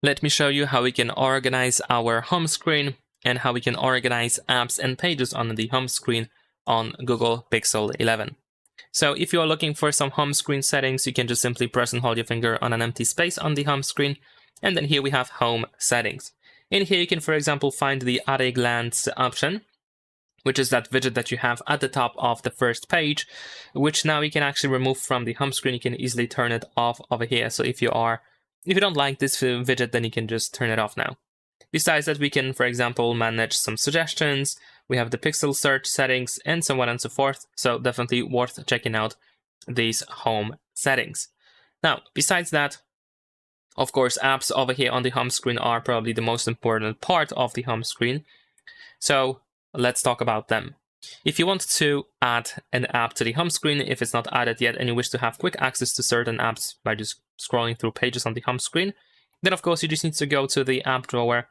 Let me show you how we can organize our home screen and how we can organize apps and pages on the home screen on Google Pixel 11. So if you are looking for some home screen settings, you can just simply press and hold your finger on an empty space on the home screen. And then here we have home settings. In here you can, for example, find the at a glance option, which is that widget that you have at the top of the first page, which now you can actually remove from the home screen. You can easily turn it off over here. So if you don't like this widget, then you can just turn it off now. Besides that, we can, for example, manage some suggestions. We have the pixel search settings and so on and so forth. So definitely worth checking out these home settings. Now, besides that, of course, apps over here on the home screen are probably the most important part of the home screen. So let's talk about them. If you want to add an app to the home screen, if it's not added yet and you wish to have quick access to certain apps by just scrolling through pages on the home screen, then of course you just need to go to the app drawer.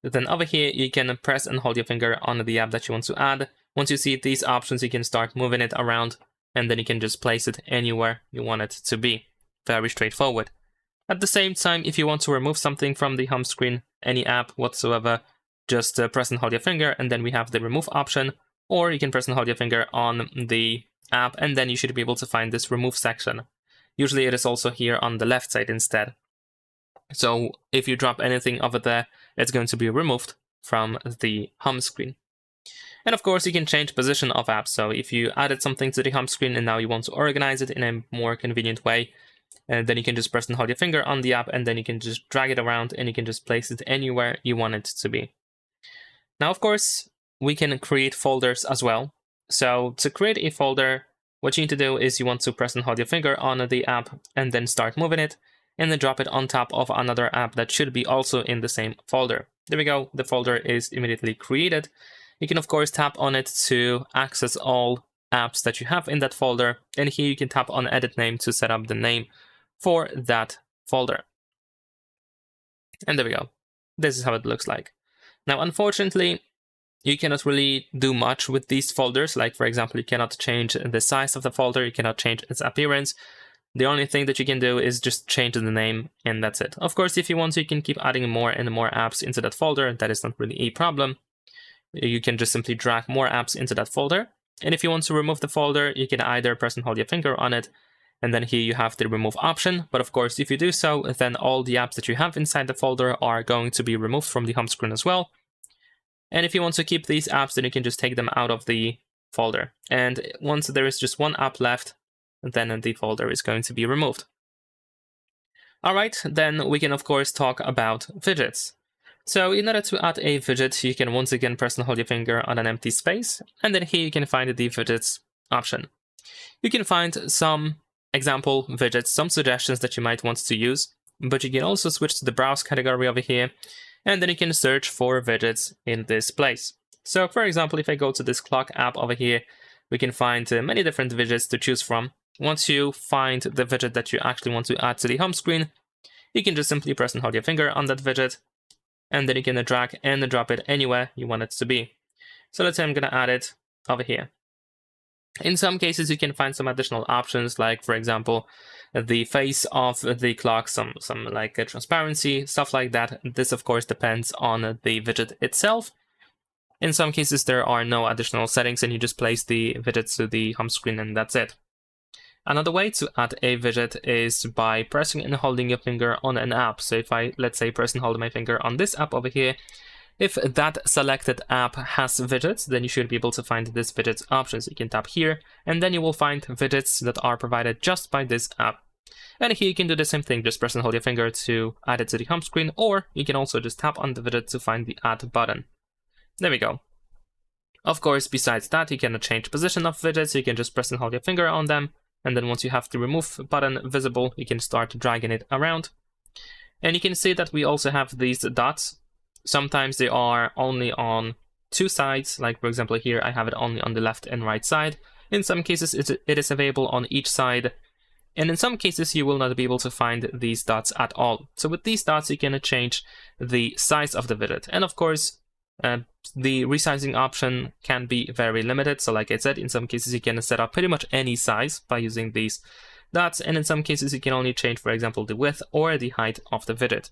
Then over here you can press and hold your finger on the app that you want to add. Once you see these options, you can start moving it around and then you can just place it anywhere you want it to be. Very straightforward. At the same time, if you want to remove something from the home screen, any app whatsoever, just press and hold your finger and then we have the remove option. Or you can press and hold your finger on the app and then you should be able to find this remove section. Usually it is also here on the left side instead. So if you drop anything over there, it's going to be removed from the home screen. And of course you can change position of apps. So if you added something to the home screen and now you want to organize it in a more convenient way, and then you can just press and hold your finger on the app and then you can just drag it around and you can just place it anywhere you want it to be. Now, of course, we can create folders as well. So to create a folder, what you need to do is you want to press and hold your finger on the app and then start moving it and then drop it on top of another app that should be also in the same folder. There we go. The folder is immediately created. You can, of course, tap on it to access all apps that you have in that folder. And here you can tap on edit name to set up the name for that folder. And there we go. This is how it looks like. Now, unfortunately, you cannot really do much with these folders. Like, for example, you cannot change the size of the folder. You cannot change its appearance. The only thing that you can do is just change the name, and that's it. Of course, if you want to, you can keep adding more and more apps into that folder. That is not really a problem. You can just simply drag more apps into that folder. And if you want to remove the folder, you can either press and hold your finger on it, and then here you have the remove option. But of course, if you do so, then all the apps that you have inside the folder are going to be removed from the home screen as well. And if you want to keep these apps, then you can just take them out of the folder. And once there is just one app left, then the folder is going to be removed. All right, then we can, of course, talk about widgets. So in order to add a widget, you can once again press and hold your finger on an empty space. And then here you can find the widgets option. You can find some example widgets, some suggestions that you might want to use, but you can also switch to the browse category over here. And then you can search for widgets in this place. So for example, if I go to this clock app over here, we can find many different widgets to choose from. Once you find the widget that you actually want to add to the home screen, you can just simply press and hold your finger on that widget, and then you can drag and drop it anywhere you want it to be. So let's say I'm going to add it over here. In some cases, you can find some additional options, like, for example, the face of the clock, some like transparency, stuff like that. This, of course, depends on the widget itself. In some cases, there are no additional settings, and you just place the widget to the home screen, and that's it. Another way to add a widget is by pressing and holding your finger on an app. So if I, let's say, press and hold my finger on this app over here, if that selected app has widgets, then you should be able to find this widgets option. So you can tap here, and then you will find widgets that are provided just by this app. And here you can do the same thing, just press and hold your finger to add it to the home screen, or you can also just tap on the widget to find the add button. There we go. Of course, besides that, you can change position of widgets. You can just press and hold your finger on them, and then once you have the remove button visible, you can start dragging it around. And you can see that we also have these dots. Sometimes they are only on two sides, like for example here I have it only on the left and right side. In some cases it is available on each side, and in some cases you will not be able to find these dots at all. So with these dots you can change the size of the widget, and of course the resizing option can be very limited. So like I said, in some cases you can set up pretty much any size by using these dots, and in some cases you can only change, for example, the width or the height of the widget.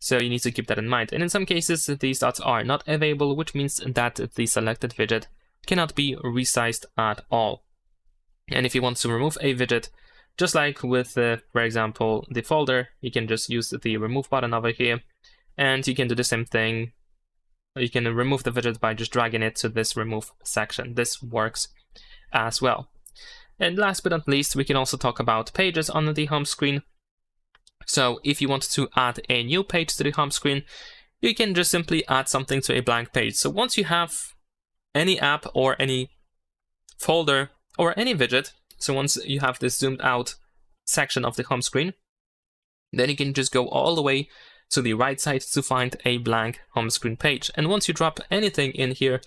So you need to keep that in mind. And in some cases, these dots are not available, which means that the selected widget cannot be resized at all. And if you want to remove a widget, just like with, for example, the folder, you can just use the remove button over here, and you can do the same thing. You can remove the widget by just dragging it to this remove section. This works as well. And last but not least, we can also talk about pages on the home screen. So if you want to add a new page to the home screen, you can just simply add something to a blank page. So once you have any app or any folder or any widget, so once you have this zoomed out section of the home screen, then you can just go all the way to the right side to find a blank home screen page. And once you drop anything in here,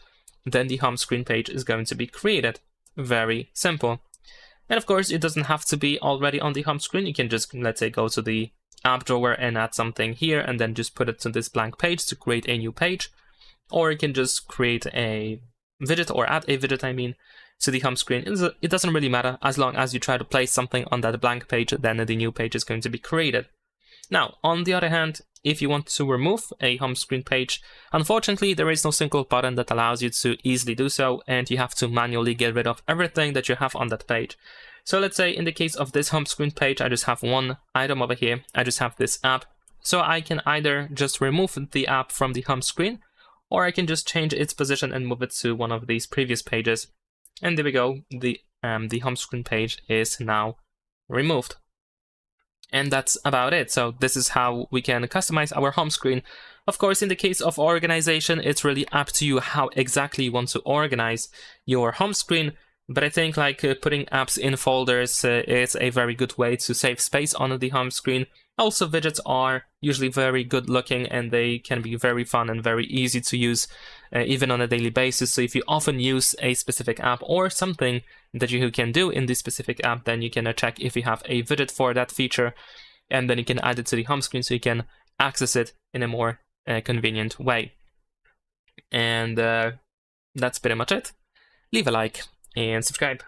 then the home screen page is going to be created. Very simple. And of course, it doesn't have to be already on the home screen. You can just, let's say, go to the app drawer and add something here and then just put it to this blank page to create a new page. Or you can just create a widget, or add a widget, I mean, to the home screen. It doesn't really matter. As long as you try to place something on that blank page, then the new page is going to be created. Now, on the other hand, if you want to remove a home screen page, unfortunately, there is no single button that allows you to easily do so, and you have to manually get rid of everything that you have on that page. So let's say in the case of this home screen page, I just have one item over here. I just have this app. So I can either just remove the app from the home screen, or I can just change its position and move it to one of these previous pages. And there we go. The home screen page is now removed. And that's about it. So this is how we can customize our home screen. Of course, in the case of organization, it's really up to you how exactly you want to organize your home screen. But I think like putting apps in folders is a very good way to save space on the home screen. Also, widgets are usually very good looking, and they can be very fun and very easy to use even on a daily basis. So if you often use a specific app or something that you can do in this specific app, then you can check if you have a widget for that feature, and then you can add it to the home screen so you can access it in a more convenient way. And that's pretty much it. Leave a like and subscribe.